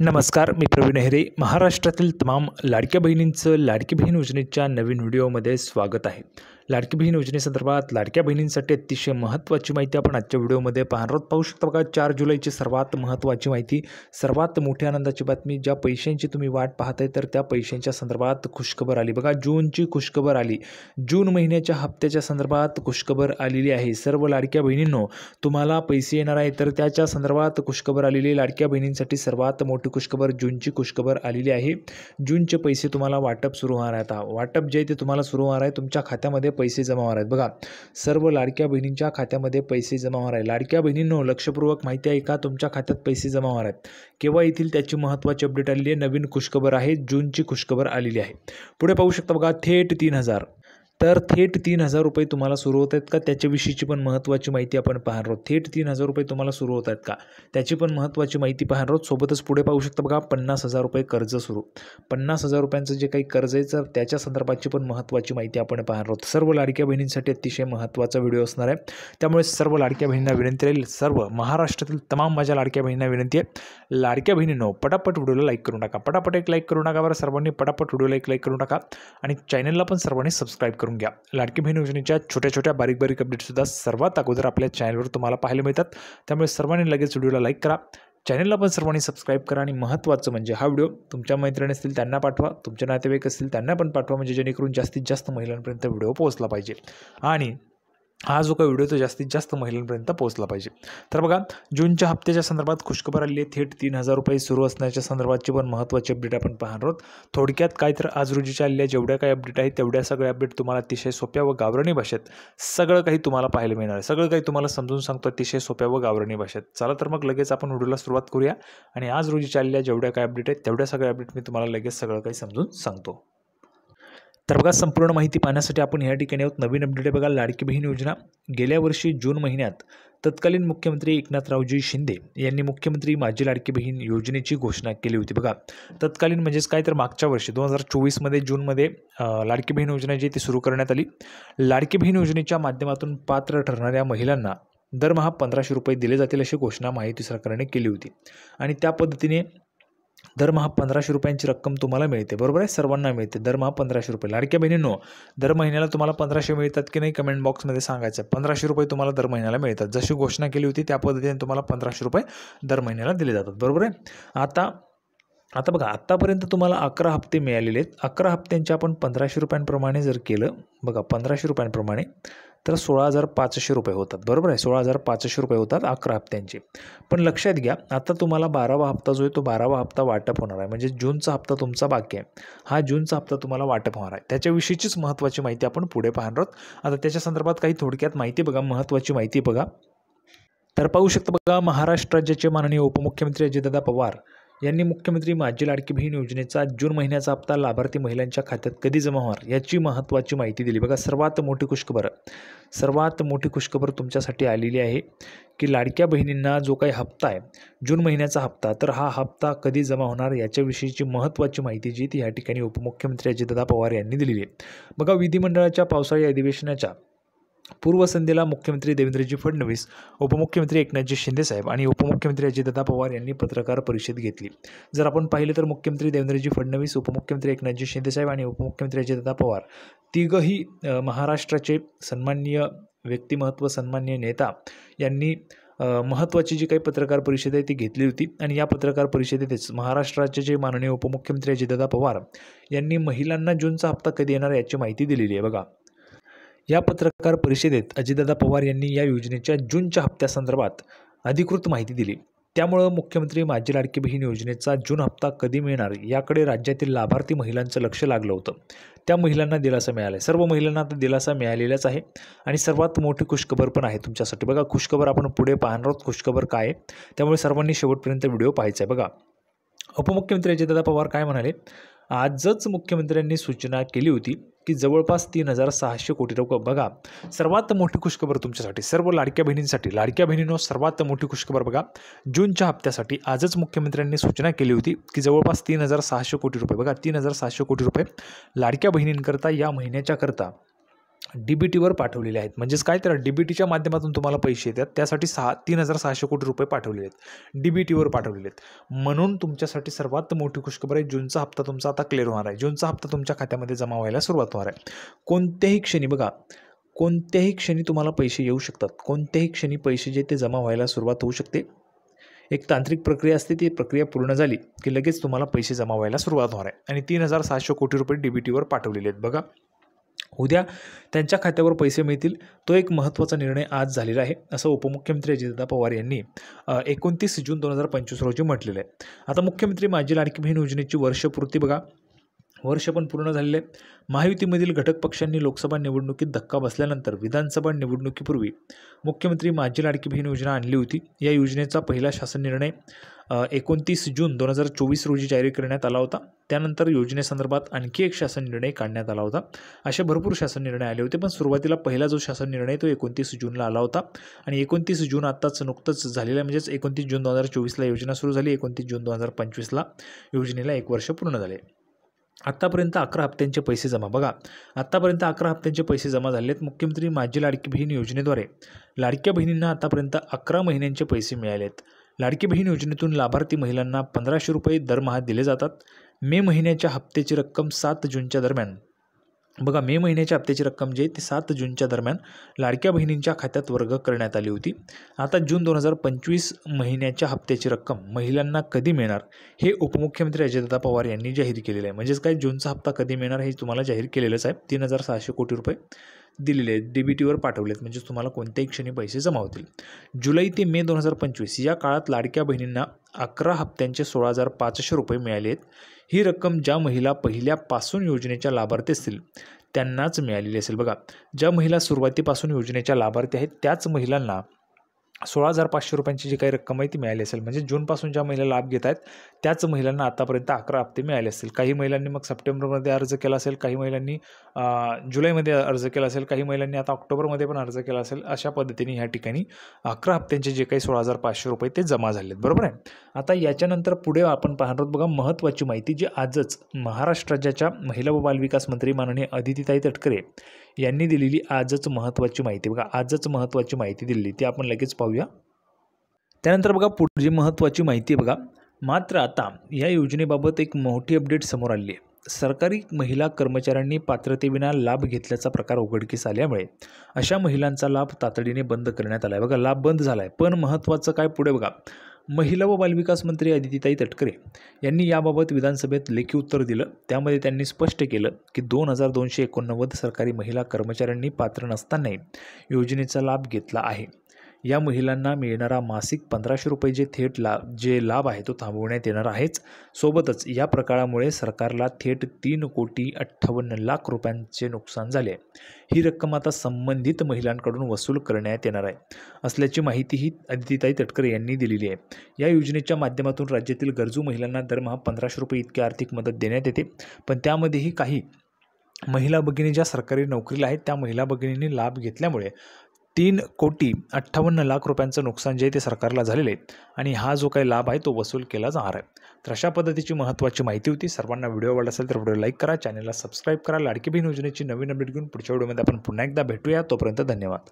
नमस्कार, मी प्रवीण हेरे. महाराष्ट्रातील तमाम लाडक्या बहिणींचं लाडकी बहीण योजनेच्या नवीन व्हिडिओमध्ये स्वागत आहे. लाडकी बहीण योजनेसंदर्भात लाडक्या बहिणींसाठी अतिशय महत्त्वाची माहिती आपण आजच्या व्हिडिओमध्ये पाहणार आहोत. पाहू शकता बघा, 4 जुलैची सर्वात महत्त्वाची माहिती, सर्वात मोठी आनंदाची बातमी. ज्या पैशांची तुम्ही वाट पाहताय तर त्या पैशांच्या संदर्भात खुशखबर आली. बघा, जूनची खुशखबर आली. जून महिन्याच्या हप्त्याच्या संदर्भात खुशखबर आलेली आहे. सर्व लाडक्या बहिणींनो, तुम्हाला पैसे येणार आहे तर त्याच्या संदर्भात खुशखबर आलेली. लाडक्या बहिणींसाठी सर्वात मोठी खुशखबर, जूनची खुशखबर आलेली आहे. जूनचे पैसे तुम्हाला वाटप सुरू होणार आहे. आता वाटप जे आहे ते तुम्हाला सुरू होणार आहे. तुमच्या खात्यामध्ये पैसे जमा होणार आहेत. बघा, सर्व लाडक्या बहिणींच्या खात्यामध्ये पैसे जमा होणार आहे. लाडक्या बहिणींनो, लक्षपूर्वक माहिती आहे का, तुमच्या खात्यात पैसे जमा होणार आहेत. केव्हा येतील त्याची महत्त्वाची अपडेट आलेली आहे. नवीन खुशखबर आहे, जूनची खुशखबर आलेली आहे. पुढे पाहू शकता बघा, थेट 3,000. तर थेट 3,000 रुपये तुम्हाला सुरू होत आहेत का, त्याच्याविषयीची पण महत्त्वाची माहिती आपण पाहणार आहोत. थेट 3,000 रुपये तुम्हाला सुरू होत आहेत का, त्याची पण महत्त्वाची माहिती पाहणार आहोत. सोबतच पुढे पाहू शकता बघा, 50,000 रुपये कर्ज सुरू. 50,000 रुपयांचं जे काही कर्ज आहे तर त्याच्या संदर्भाची पण महत्त्वाची माहिती आपण पाहणार आहोत. सर्व लाडक्या बहिणींसाठी अतिशय महत्त्वाचा व्हिडिओ असणार आहे. त्यामुळे सर्व लाडक्या बहिणींना विनंती राहील, सर्व महाराष्ट्रातील तमाम माझ्या लाडक्या बहिणींना विनंती आहे, लाडक्या बहिणींनो पटापट व्हिडिओला लाईक करून टाका. पटापट एक लाईक करून टाका बरं, सर्वांनी पटापट व्हिडिओला एक लाईक करून टाका आणि चॅनलला पण सर्वांनी सबस्क्राईब करून घ्या. लाडकी बहीण योजनेच्या छोट्या छोट्या बारीक बारीक अपडेटसुद्धा सर्वात अगोदर आपल्या चॅनलवर तुम्हाला पाहायला मिळतात. त्यामुळे सर्वांनी लगेच व्हिडिओला लाईक करा, चॅनलला पण सर्वांनी सबस्क्राईब करा आणि महत्त्वाचं म्हणजे हा व्हिडिओ तुमच्या मैत्रिणी असतील त्यांना पाठवा, तुमचे नातेवाईक असतील त्यांना पण पाठवा, म्हणजे जेणेकरून जास्तीत जास्त महिलांपर्यंत व्हिडिओ पोहोचला पाहिजे आणि हा जो काही व्हिडिओ तो जास्तीत जास्त महिलांपर्यंत पोहोचला पाहिजे. तर बघा, जूनच्या हप्त्याच्या संदर्भात खुशखबर आली आहे. थेट 3,000 रुपये सुरू असण्याच्या संदर्भातची पण महत्त्वाची अपडेट आपण पाहणार आहोत. थोडक्यात काय, तर आज रोजीच्या आलेल्या जेवढ्या काही अपडेट आहेत तेवढ्या सगळ्या अपडेट तुम्हाला अतिशय सोप्या व गावरानी भाषेत सगळं काही तुम्हाला पाहायला मिळणार आहे. सगळं काही तुम्हाला समजून सांगतो अतिशय सोप्या व गावरानी भाषेत. चला तर मग लगेच आपण व्हिडिओला सुरुवात करूया आणि आज रोजीच्या आलेल्या जेवढ्या काही अपडेट आहेत तेवढ्या सगळ्या अपडेट मी तुम्हाला लगेच सगळं काही समजून सांगतो. तर बघा, संपूर्ण माहिती पाहण्यासाठी आपण या ठिकाणी आहोत. नवीन अपडेट आहे बघा, लाडकी बहीण योजना. गेल्या वर्षी जून महिन्यात तत्कालीन मुख्यमंत्री एकनाथरावजी शिंदे यांनी मुख्यमंत्री माझी लाडकी बहीण योजनेची घोषणा केली होती. बघा, तत्कालीन म्हणजेच काय, तर मागच्या वर्षी 2024मध्ये जूनमध्ये लाडकी बहीण योजना जी ती सुरू करण्यात आली. लाडकी बहीण योजनेच्या माध्यमातून पात्र ठरणाऱ्या महिलांना दरमहा 1,500 रुपये दिले जातील अशी घोषणा माहिती सरकारने केली होती आणि त्या पद्धतीने दरमहा 1,500 रुपयांची रक्कम तुम्हाला मिळते. बरोबर आहे, सर्वांना मिळते दरमहा 1,500 रुपये. लाडक्या बहिणींनो, दर महिन्याला तुम्हाला 1,500 मिळतात की नाही, कमेंट बॉक्समध्ये सांगायचं. 1,500 रुपये तुम्हाला दर महिन्याला मिळतात. जशी घोषणा केली होती त्या पद्धतीने तुम्हाला 1,500 रुपये दर महिन्याला दिले जातात. बरोबर आहे. आता बघा, आत्तापर्यंत तुम्हाला 11 हप्ते मिळालेले आहेत. 11 हप्त्यांचे आपण 1,500 रुपयांप्रमाणे जर केलं, बघा 1,500 रुपयांप्रमाणे, तर 16,500 रुपये होतात. बरोबर आहे, 16,500 रुपये होतात 11 हप्त्यांचे. पण लक्षात घ्या, आता तुम्हाला 12वा हप्ता जो आहे तो 12वा हप्ता वाटप होणार आहे. म्हणजे जूनचा हप्ता तुमचा बाकी आहे, हा जूनचा हप्ता तुम्हाला वाटप होणार आहे. त्याच्याविषयीचीच महत्त्वाची माहिती आपण पुढे पाहणार आहोत. आता त्याच्या संदर्भात काही थोडक्यात माहिती बघा, महत्त्वाची माहिती बघा. तर पाहू शकता बघा, महाराष्ट्र राज्याचे माननीय उपमुख्यमंत्री अजितदादा पवार यांनी मुख्यमंत्री माझी लाडकी बहीण योजनेचा जून महिन्याचा हप्ता लाभार्थी महिलांच्या खात्यात कधी जमा होणार याची महत्त्वाची माहिती दिली. बघा, सर्वात मोठी खुशखबर तुमच्यासाठी आलेली आहे की लाडक्या बहिणींना जो काही हप्ता आहे, जून महिन्याचा हप्ता, तर हा हप्ता कधी जमा होणार याच्याविषयीची महत्त्वाची माहिती जी ती या ठिकाणी उपमुख्यमंत्री अजितदादा पवार यांनी दिलेली आहे. बघा, विधिमंडळाच्या पावसाळी अधिवेशनाच्या पूर्वसंध्येला मुख्यमंत्री देवेंद्रजी फडणवीस, उपमुख्यमंत्री एकनाथजी शिंदेसाहेब आणि उपमुख्यमंत्री अजितदादा पवार यांनी पत्रकार परिषद घेतली. जर आपण पाहिलं तर मुख्यमंत्री देवेंद्रजी फडणवीस, उपमुख्यमंत्री एकनाथजी शिंदेसाहेब आणि उपमुख्यमंत्री अजितदादा पवार तिघही महाराष्ट्राचे सन्माननीय व्यक्तिमत्व, सन्माननीय नेता यांनी महत्त्वाची जी काही पत्रकार परिषद आहे ती घेतली होती आणि या पत्रकार परिषदेतच महाराष्ट्राचे जे माननीय उपमुख्यमंत्री अजितदादा पवार यांनी महिलांना जूनचा हप्ता कधी येणार याची माहिती दिलेली आहे. बघा, या पत्रकार परिषदेत अजितदादा पवार यांनी या योजनेच्या जूनच्या हप्त्यासंदर्भात अधिकृत माहिती दिली. त्यामुळं मुख्यमंत्री माझी लाडकी बहीण योजनेचा जून हप्ता कधी मिळणार याकडे राज्यातील लाभार्थी महिलांचं लक्ष लागलं होतं. त्या महिलांना दिलासा मिळाला आहे. सर्व महिलांना आता दिलासा मिळालेलाच आहे आणि सर्वात मोठी खुशखबर पण आहे तुमच्यासाठी. बघा, खुशखबर आपण पुढे पाहणार आहोत, खुशखबर काय आहे, त्यामुळे सर्वांनी शेवटपर्यंत व्हिडिओ पाहायचा आहे. बघा, उपमुख्यमंत्री अजितदादा पवार काय म्हणाले, आजच मुख्यमंत्र्यांनी सूचना केली होती की जवळपास 3,600 कोटी रुपये. बघा, सर्वात मोठी खुशखबर तुमच्यासाठी, सर्व लाडक्या बहिणींसाठी. लाडक्या बहिणींनो, सर्वात मोठी खुशखबर बघा, जूनच्या हप्त्यासाठी आजच मुख्यमंत्र्यांनी सूचना केली होती की जवळपास 3,600 कोटी रुपये. बघा, 3,600 कोटी रुपये लाडक्या बहिणींकरता या महिन्याच्या करता DBTवर पाठवलेले आहेत. म्हणजेच काय, तर DBTच्या माध्यमातून तुम्हाला पैसे येतात, त्यासाठी 3,600 कोटी रुपये पाठवलेले आहेत, DBTवर पाठवलेले आहेत. म्हणून तुमच्यासाठी सर्वात मोठी खुशखबर आहे, जूनचा हप्ता तुमचा आता क्लिअर होणार आहे. जूनचा हप्ता तुमच्या खात्यामध्ये जमा व्हायला सुरुवात होणार आहे. कोणत्याही क्षणी बघा, कोणत्याही क्षणी तुम्हाला पैसे येऊ शकतात, कोणत्याही क्षणी पैसे जे ते जमा व्हायला सुरुवात होऊ शकते. एक तांत्रिक प्रक्रिया असते, ती प्रक्रिया पूर्ण झाली की लगेच तुम्हाला पैसे जमा व्हायला सुरुवात होणार आहे. आणि 3,600 कोटी रुपये DBTवर पाठवलेले आहेत. बघा, उद्या त्यांच्या खात्यावर पैसे मिळतील, तो एक महत्त्वाचा निर्णय आज झालेला आहे, असं उपमुख्यमंत्री अजितदादा पवार यांनी 29 जून 2025 रोजी म्हटलेलं आहे. आता मुख्यमंत्री माझी लाडकी बहीण योजनेची वर्षपूर्ती बघा, वर्ष पण पूर्ण झालेले आहे. महायुतीमधील घटक पक्षांनी लोकसभा निवडणुकीत धक्का बसल्यानंतर विधानसभा निवडणुकीपूर्वी मुख्यमंत्री माझी लाडकी बहीण योजना आणली होती. या योजनेचा पहिला शासन निर्णय 29 जून 2024 रोजी जारी करण्यात आला होता. त्यानंतर योजनेसंदर्भात आणखी एक शासन निर्णय काढण्यात आला होता. असे भरपूर शासन निर्णय आले होते, पण सुरुवातीला पहिला जो शासन निर्णय तो 29 जूनला आला होता. आणि 29 जून आत्ताच नुकतंच झालेलं आहे, म्हणजेच 29 जून 2024ला योजना सुरू झाली, 29 जून 2025ला योजनेला 1 वर्ष पूर्ण झाले. आत्तापर्यंत 11 हप्त्यांचे पैसे जमा. बघा, आत्तापर्यंत 11 हप्त्यांचे पैसे जमा झाले आहेत. मुख्यमंत्री माझी लाडकी बहीण योजनेद्वारे लाडक्या बहिणींना आतापर्यंत 11 महिन्यांचे पैसे मिळाले आहेत. लाडकी बहीण योजनेतून लाभार्थी महिलांना 1,500 रुपये दरमहा दिले जातात. मे महिन्याच्या हप्त्याची रक्कम 7 जूनच्या दरम्यान, बघा, मे महिन्याच्या हप्त्याची रक्कम जी आहे ती 7 जूनच्या दरम्यान लाडक्या बहिणींच्या खात्यात वर्ग करण्यात आली होती. आता जून 2025 महिन्याच्या हप्त्याची रक्कम महिलांना कधी मिळणार हे उपमुख्यमंत्री अजितदादा पवार यांनी जाहीर केलेलं आहे. म्हणजेच काय, जूनचा हप्ता कधी मिळणार हे तुम्हाला जाहीर केलेलंच आहे. 3,600 कोटी रुपये दिलेले आहेत, DBTवर पाठवलेत, म्हणजेच तुम्हाला कोणत्याही क्षणी पैसे जमा होतील. जुलै ते मे 2025 या काळात लाडक्या बहिणींना 11 हप्त्यांचे 16,500 रुपये मिळाले आहेत. ही रक्कम ज्या महिला पहिल्यापासून योजनेच्या लाभार्थी असतील त्यांनाच मिळालेली असेल. बघा, ज्या महिला सुरुवातीपासून योजनेच्या लाभार्थी आहेत त्याच महिलांना 16,500 रुपयांची जी काही रक्कम आहे ती मिळाली असेल. म्हणजे जूनपासून ज्या महिला लाभ घेत आहेत त्याच महिलांना आतापर्यंत 11 हप्ते मिळाले असतील. काही महिलांनी मग सप्टेंबरमध्ये अर्ज केला असेल, काही महिलांनी जुलैमध्ये अर्ज केला असेल, काही महिलांनी आता ऑक्टोबरमध्ये पण अर्ज केला असेल. अशा पद्धतीने ह्या ठिकाणी 11 हप्त्यांचे जे काही 16,500 रुपये ते जमा झाले आहेत. बरोबर आहे. आता याच्यानंतर पुढे आपण पाहणार आहोत बघा, महत्त्वाची माहिती जी आजच महाराष्ट्र राज्याच्या महिला व बालविकास मंत्री माननीय अदितीताई तटकरे यांनी दिलेली आजच महत्त्वाची माहिती. बघा, आजच महत्त्वाची माहिती दिलेली ती आपण लगेच पाहूया. त्यानंतर बघा, पुढची महत्त्वाची माहिती बघा, मात्र आता या योजनेबाबत एक मोठी अपडेट समोर आली आहे. सरकारी महिला कर्मचाऱ्यांनी पात्रतेविना लाभ घेतल्याचा प्रकार उघडकीस आल्यामुळे अशा महिलांचा लाभ तातडीने बंद करण्यात आला आहे. बघा, लाभ बंद झाला आहे, पण महत्त्वाचं काय पुढे बघा, महिला व बालविकास मंत्री अदितीताई तटकरे यांनी याबाबत विधानसभेत लेखी उत्तर दिलं. त्यामध्ये त्यांनी स्पष्ट केलं की 2,289 सरकारी महिला कर्मचाऱ्यांनी पात्र नसतानाही योजनेचा लाभ घेतला आहे. या महिलांना मिळणारा मासिक 1,500 रुपये जे लाभ आहे तो थांबवण्यात येणार आहेच. सोबतच या प्रकारामुळे सरकारला थेट 3,58,00,000 रुपयांचे नुकसान झाले. ही रक्कम आता संबंधित महिलांकडून वसूल करण्यात येणार आहे असल्याची माहितीही अदितीताई तटकरे यांनी दिलेली आहे. या योजनेच्या माध्यमातून राज्यातील गरजू महिलांना दरमहा 1,500 रुपये इतकी आर्थिक मदत देण्यात येते. पण त्यामध्येही काही महिला भगिनी ज्या सरकारी नोकरीला आहेत त्या महिला भगिनींनी लाभ घेतल्यामुळे 3,58,00,000 रुपयांचं नुकसान जे आहे ते सरकारला झालेलं आहे आणि हा जो काही लाभ आहे तो वसूल केला जाणार आहे. तर अशा पद्धतीची महत्त्वाची माहिती होती. सर्वांना व्हिडिओ आवडला असेल तर व्हिडिओ लाईक करा, चॅनलला सबस्क्राईब करा. लाडकी बहीण योजनेची नवीन अपडेट घेऊन पुढच्या व्हिडिओमध्ये आपण पुन्हा एकदा भेटूया. तोपर्यंत धन्यवाद.